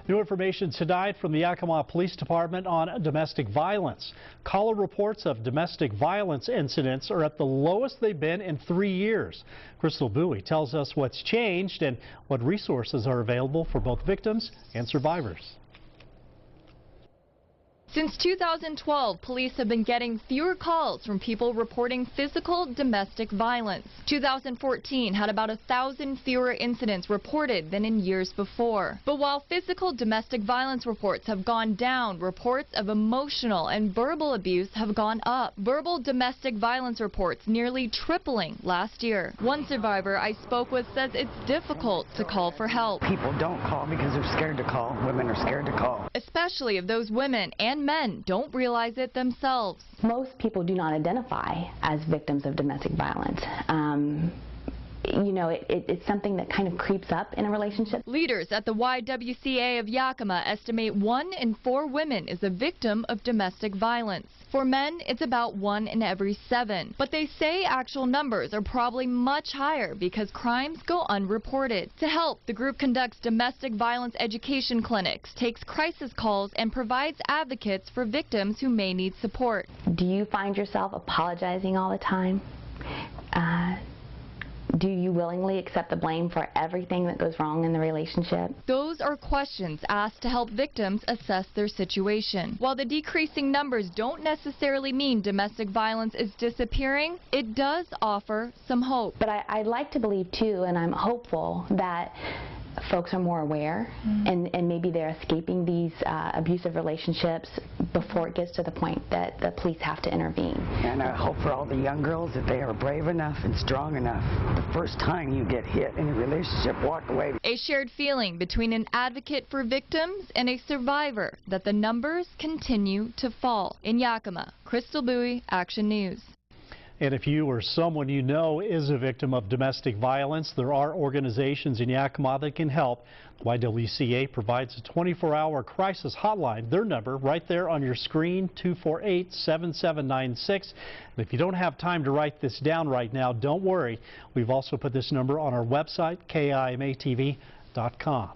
New information tonight from the Yakima Police Department on domestic violence. Caller reports of domestic violence incidents are at the lowest they've been in 3 years. Crystal Bowie tells us what's changed and what resources are available for both victims and survivors. Since 2012, police have been getting fewer calls from people reporting physical domestic violence. 2014 had about 1,000 fewer incidents reported than in years before. But while physical domestic violence reports have gone down, reports of emotional and verbal abuse have gone up. Verbal domestic violence reports nearly tripling last year. One survivor I spoke with says it's difficult to call for help. People don't call because they're scared to call. Women are scared to call. Especially if those women and men don't realize it themselves. Most people do not identify as victims of domestic violence. You know, it's something that kind of creeps up in a relationship. Leaders at the YWCA of Yakima estimate 1 in 4 women is a victim of domestic violence. For men, it's about 1 in every 7. But they say actual numbers are probably much higher because crimes go unreported. To help, the group conducts domestic violence education clinics, takes crisis calls, and provides advocates for victims who may need support. Do you find yourself apologizing all the time? Do you willingly accept the blame for everything that goes wrong in the relationship? Those are questions asked to help victims assess their situation. While the decreasing numbers don't necessarily mean domestic violence is disappearing, it does offer some hope. But I'd like to believe too, and I'm hopeful that folks are more aware and maybe they're escaping these abusive relationships before it gets to the point that the police have to intervene. And I hope for all the young girls that they are brave enough and strong enough. The first time you get hit in a relationship, walk away. A shared feeling between an advocate for victims and a survivor that the numbers continue to fall. In Yakima, Crystal Bowie, Action News. And if you or someone you know is a victim of domestic violence, there are organizations in Yakima that can help. YWCA provides a 24-hour crisis hotline. Their number right there on your screen, 248-7796. And if you don't have time to write this down right now, don't worry. We've also put this number on our website, KIMATV.com.